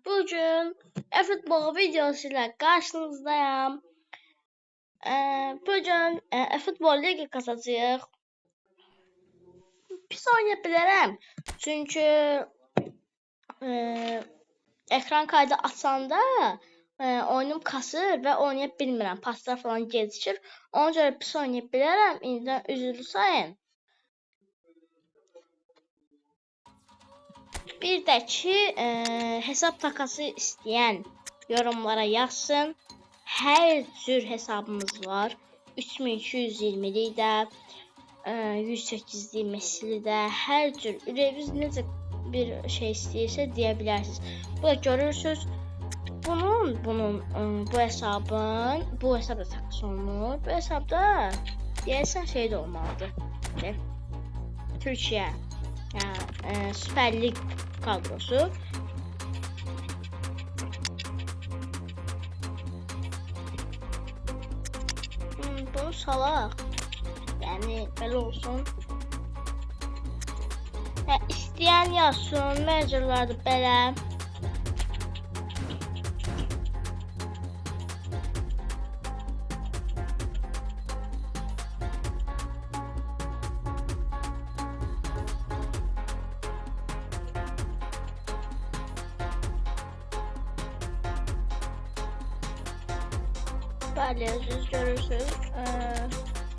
Bugün futbol videosu ile karşınızdayım. Bugün futbol ligi kazacağıq. Pis oynayabilirim. Çünkü ekran kaydı açanda oyunum kasır ve oynayabilmirəm. Paslar falan gecikir. Ona görə pis oynayabilirim. İndidən üzülü sayın. Bir de ki hesap takası isteyen yorumlara yazsın. Her tür hesabımız var. 3220'li də, 108'li Messi'li də, hər cür ürəyiniz necə bir şey istəyirsə deyə bilərsiniz. Bu da görürsüz. Bu hesabın, bu hesab da takas olunur. Bu hesabda deyəsən şey də olmalıdır. Türkiyə, yəni Süper Lig kadrosu. Bunu salaq. Yəni belə olsun. İstəyən yazsın, məcurlardır belə. Bəli, siz görürsünüz.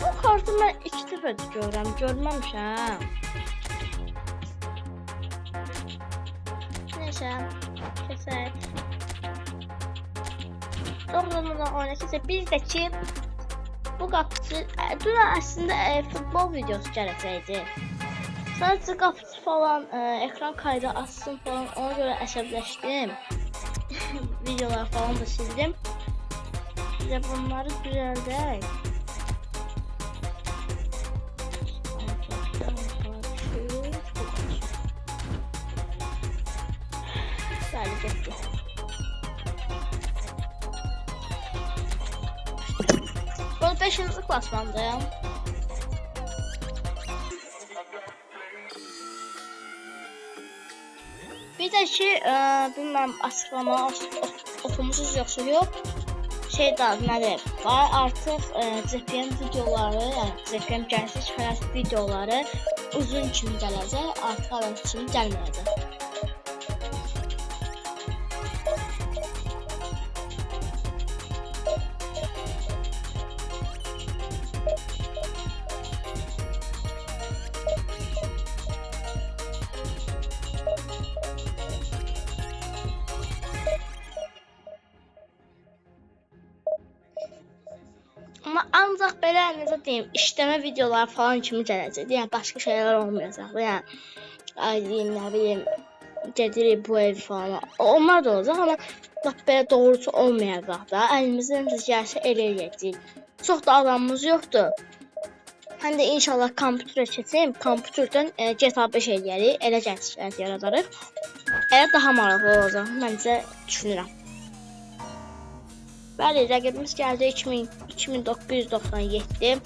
Bu kartı mən 2 dəfə görməmişəm. Neyse, keçək. Doğrudan oyuna keçək. Bir də ki, bu qapıcı, dün əslində futbol videosu gələcəkdi. Sadəcə qapıcı falan, ekran kaydı açsın falan, ona görə əsəbləşdim. Videolar falan da sildim. Bize bunları düzeldek. Güzel gitti. Bu 5. klasmandayım. Bir de ki, bilmem açıklama okumuşuz yoksa yok. Şey də nədir? Var artıq CPM videoları, yəni CPM gəlişi çıxaraq videoları uzun kimi gələcək, artıq əvvəl kimi gəlməyəcək. Ama ancaq belə necə deyim, işləmə videolar falan kimi gələcək. Yəni başqa şeylər olmayacaq. Yəni nə bileyim, gedirik bu ev falan. Onlar da olacaq, amma bax belə doğrusu olmayacaq da. Əlimizdən necə gəlsə elə eləyəcəyik. Çox da adamımız yoxdur. Həm də inşallah kompüterə keçim, kompüterdən GTA 5 eləyərik, elə gənclər yaradarıq. Elə daha maraqlı olacaq, məncə düşünürəm. Bəli, rəqibimiz gəldi 2997.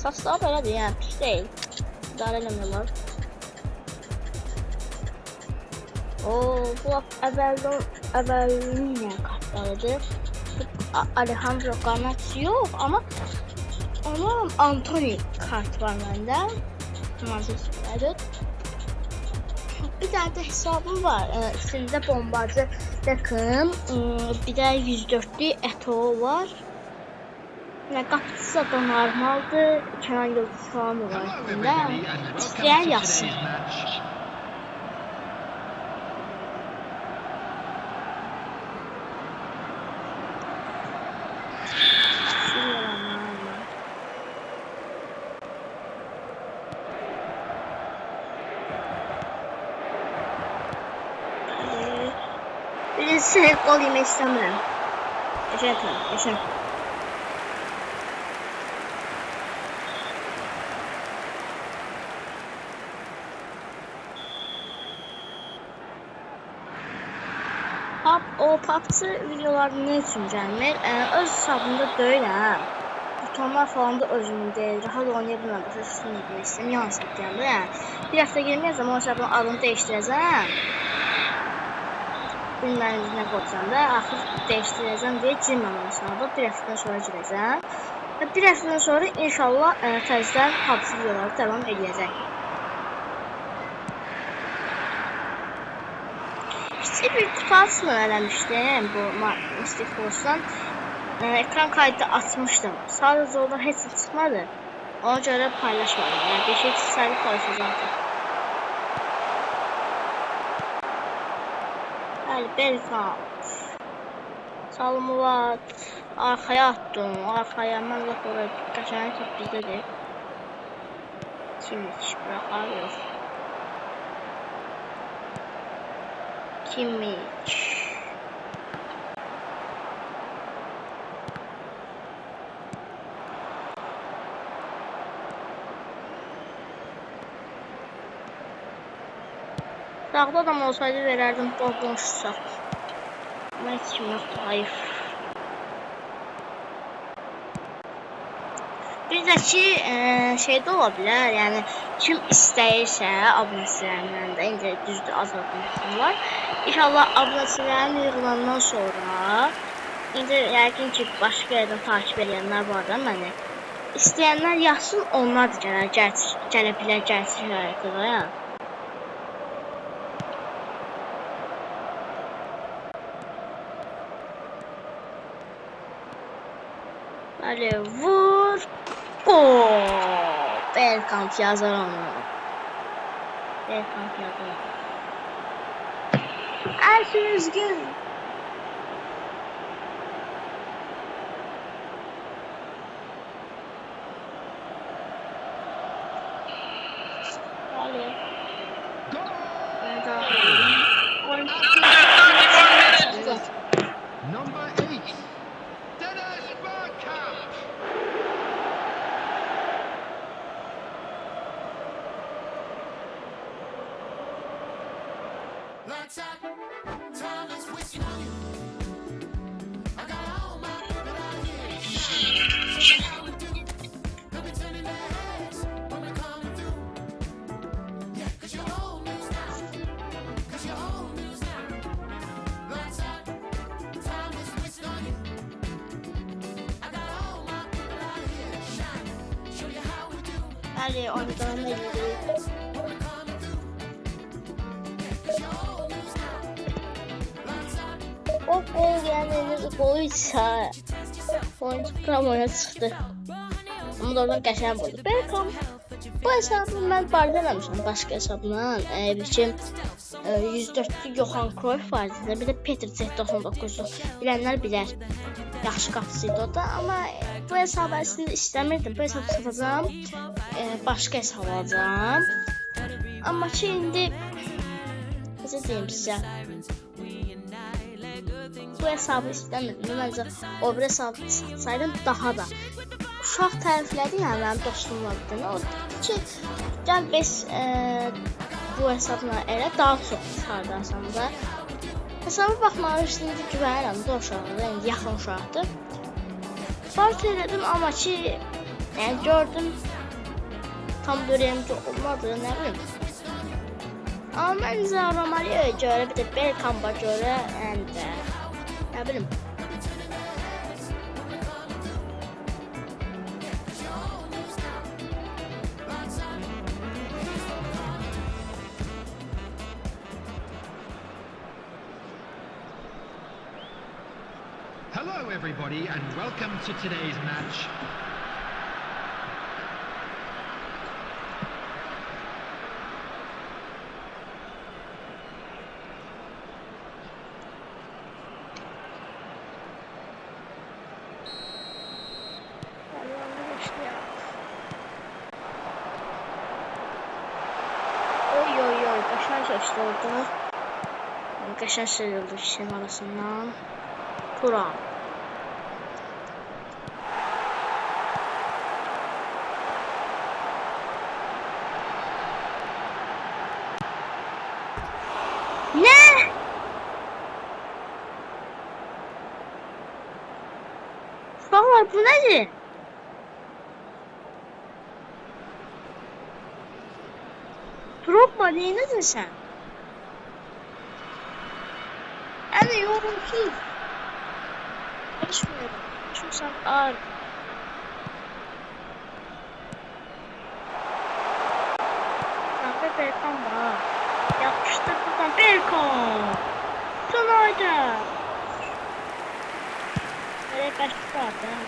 Saçları belədir, yəni pis deyil. İdarə eləmirlər. Bu əvvəlin kartlarıdır. Alejandro Garnacho yox, amma Antony kart var məndə. Manchester. Bir tane de hesabım var. İçinde bombacı takım, bir de 104'lü Eto'o var. Yani qapıcısı da normaldır. Kenan Yıldız falan var içinde. İsteyen yazsın. Sen gol yemek istemiyorum. Yaşa. O PUBG videoları ne üçün gəlmir? Öz hesabında deyil ha. butonlar falan da özümdə rahat oynaya bilmirəm. Başa düşdüm nə demək istəyirəm. Yanlış deyəndə, yəni bir həftə girməyəcəm, o hesabın adını dəyişdirəcəm. Bilməm nə qoyacam da, axır dəyişdirəcəm deyə girməm onun sınavda. Bir həftədən sonra girəcəm. Və bir həftədən sonra inşallah təzədən PUBG videoları davam edəcək. Kiçik bir kutu açma eləmişdim bu Mystic Force'dan. Ekran kaydı açmışdım. Sadəcə oradan heç nə çıxmadı. Ona görə paylaşmadım. Yəni bir şey çıxsaydı paylaşacaqdım. Bəli, Belkant. Salmulat. Arxaya attım. Arxaya mən lap oraya qəşəng top bizdədir. Kimmich bıraxar yox. Kimmich. Sağda adam olsaydı verərdim boş sağ. Ama heç kim yoxdur, hayır. Bir də ki, şey də ola bilər, yəni kim istəyirsə abunəçilərindən də, indi düzdür az abunəçilərim var. İnşallah abunəçilərim yığılandan sonra, indi yəqin ki, başqa yerdən takip edənlər var da məni. İstəyənlər yazsın, onlar da gələ bilər gəlsin şəraiətdə da, yəni. Bəli, vur. Belkant yazar onu. Belkant yazar. Ersin üzgün. Bəli. Number 8, Dennis Bergkamp. Lights out, time is wasting on you. I got all my people out here. Show me how we do. They'll be turning their heads when we're coming through. Yeah, 'cause you're old news now. 'Cause you're old news now. Lights out, time is wasting on you. I got all my people out here. Shine, show you how we do. Bəli, onu da elədik. O gol gəlməyiniz golu isə oyuncu Kramoya çıxdı. Amma da oradan qəşəng oldu. Belkam. Bu hesabı mən barda eləmişəm başqa hesabla. Bir ki 104'lü Johan Cruyff var idi. Bir də Petr Z99'u bilənlər bilər. Yaxşı qapısıydı o da. Amma bu hesabı əslində istəmirdim. Bu hesabı satacağım. Başqa hesab alacağım. Amma ki indi necə deyim sizə. Bu hesabı istəmirdim. Məncə o bir hesabı satsaydım daha da. Uşaq təriflədi, yəni mənim dostum var bir dənə. O dedi ki, gəl biz bu hesabla elə daha çox çıxardarsan da. Hesaba baxmağa üstündə güvənirəm də uşaqdır, yəni yaxın uşaqdır. Fark elədim, amma ki, yəni gördüm, tam dörəyimci olmadı, nə bilim. Amma məncə Romario'ya görə, bir də Belkamp'a görə, yəni də, nə bilim. Hello everybody and welcome to today's match. Oy, başına geçti orada. Qəşəng sıyrıldı ikisinin arasından. Turan. Ne? Uşaqlar bu nədir? Drogba neynədin sən? Yəni yorumsuz. Konuşmuyorum. Çünki sən ağır. Ve Berkan var. Yapıştır buradan Berkan. Tunayda. Böyle kaçtı zaten.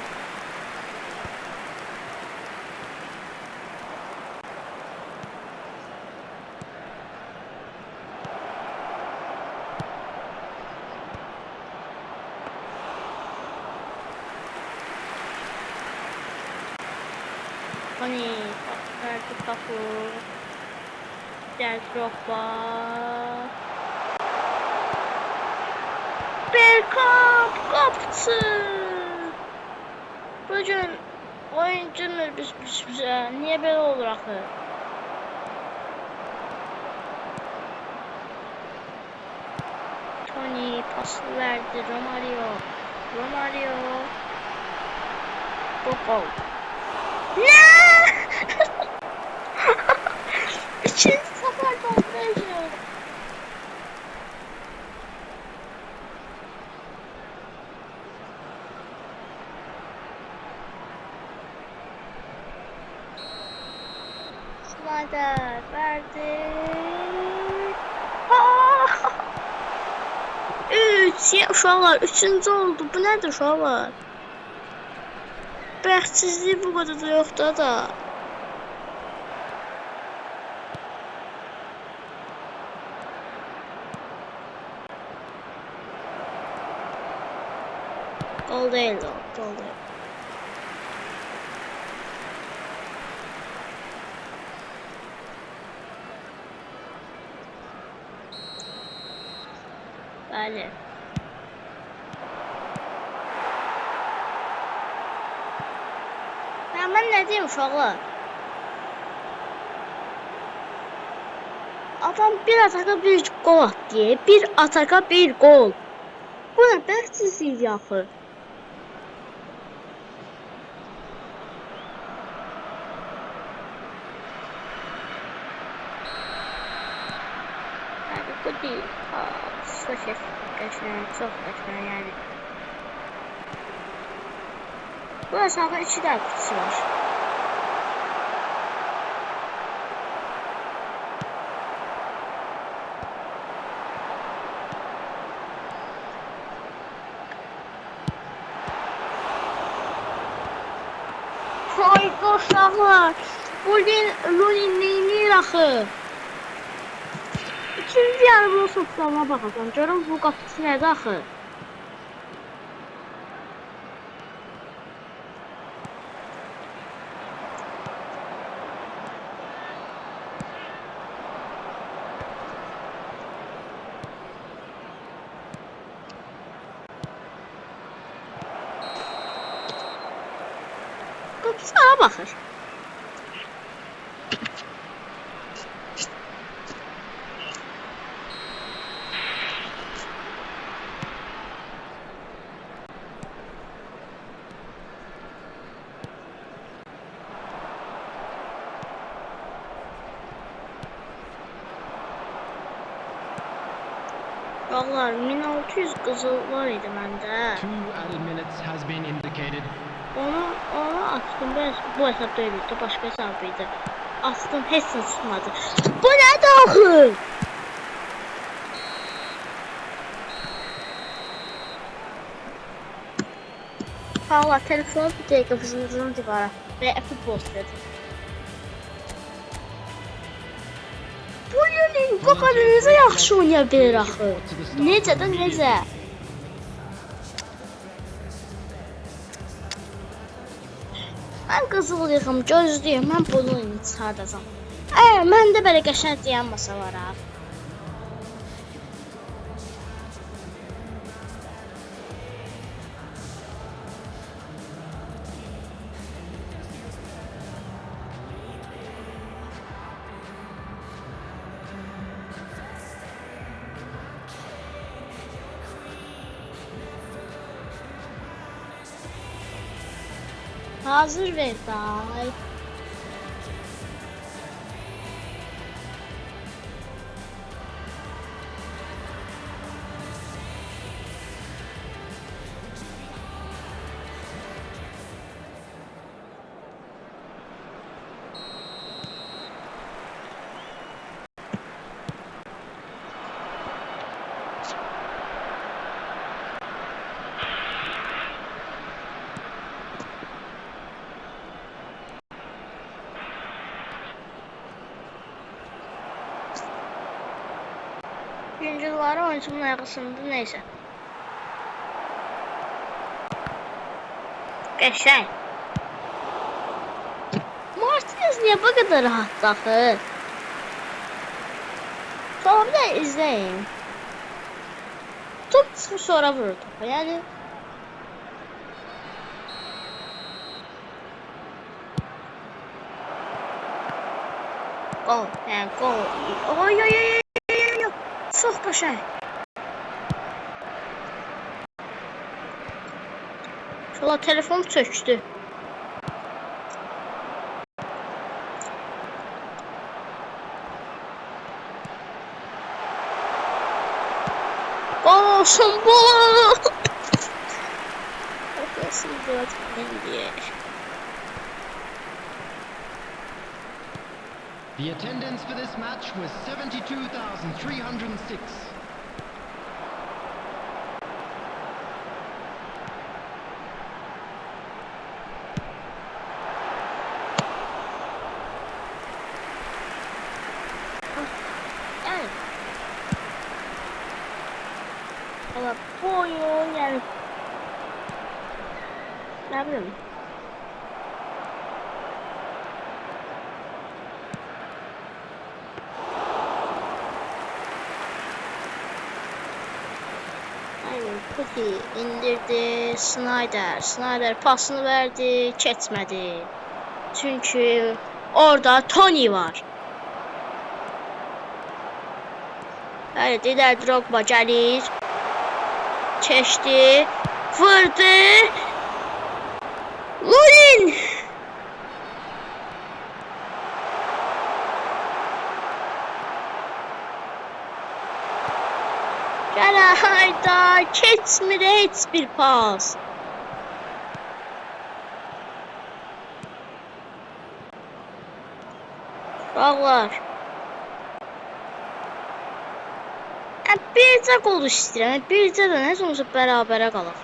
Hani verdi kapı. Gel Drogba. Bergkamp kaptı. Bugün oyuncumuz biz niye böyle olur axı? Tony pas verdi Romario. Gol. Ne? İkinci sefer donduracağım. Slider verdi. Uşaqlar 3-cü oldu. Bu nədir uşaqlar? Bəxtsizlik bu qədər da yoxdur da. Gol değil o. Gol değil. Bəli. Mən nə deyim uşaqlar? Adam bir ataka bir gol attı. Bir ataka bir gol. Bu nə bəxtsizlik axı? Bu değil. Çok geçen yani. Bu aşağıda 2 tane kutusu var. Haydi uşaqlar. Bugün neynir axı? İkinci yarımın soplarına baxacağım. Görüm bu qapısı nədir axı? Qapısı hara baxır? Vallahi 1600 qızıl var idi məndə. 2 added minutes has been indicated. Onu attım. Bu hesab değildi. Başka hesabıydı. Attım. Hepsini tutmadı. Bu ne daxil? Valla telefonu bir dəqiqə vızıldırım divara. Və futbol istədim. Bu yönün qoqarınızı yaxşı oynaya bilir axı. Necə də necə? Mən qızıl yığım, gözlüyüm, mən bunu çıxardacam. Məndə belə qəşəng deyən masa var ha. Hazır ver day. Güncülləri oyuncumun ayağısında neyse. Qəşəng. Martinez niyə bu qədər rahat daxil? Sonra bir də izləyin. Top çıxıb sonra vurur topa. Yəni gol, yəni gol. Oy oy oy oy. Çox qəşəng. Şola telefon çökdü. Gol olsun bu. Nasıl biraz diye. The attendance for this match was 72,306. Yani. Valla bu oyun yani. Ne bileyim. Puti indirdi, Snyder pasını verdi, keçmədi. Çünkü orada Tony var. Evet, Didier Drogba gəlir. Keçdi, vurdu. Lunin! Gələ hayda, keçmir heç bir pas. Uşaqlar. Bircə qol istəyirəm, bircə də nə olsa bərabərə qalaq.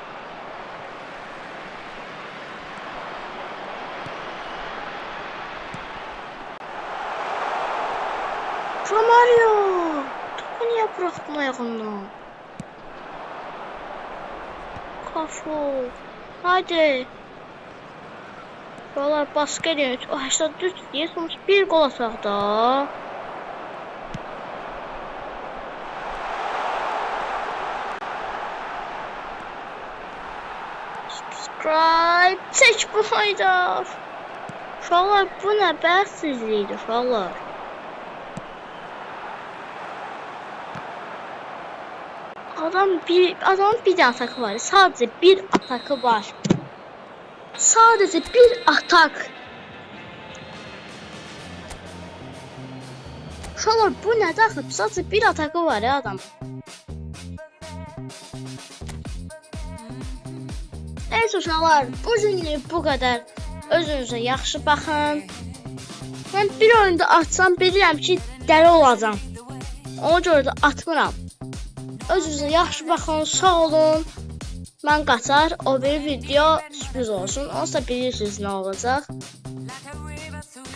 Romario! Topu niyə buraxdın ayağından? Kafu. Haydi. Buralar baskı edin. O 84 diye sonuç bir gol ataq da. Subscribe. Çek bu hayda. Uşaqlar bu nə bəxtsizlikdir uşaqlar. Adamın bir atakı var. Sadece bir atakı var. Sadece bir atak. Uşaqlar bu nə daxil? Sadece bir atakı var ya adam. Evet uşaqlar, bugünlük bu qədər. Özünüzə yaxşı baxın. Mən bir oyunda atsam bilirəm ki, dəli olacağam. Ona görə də atmıram. Özünüzə yaxşı baxın, sağ olun. Mən qaçar, o bir video sürpriz olsun. Onsa bilirsiniz nə olacaq.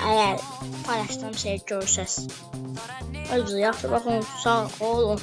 Əgər paylaşdığım şey görsəz. Özünüzə yaxşı baxın, sağ olun.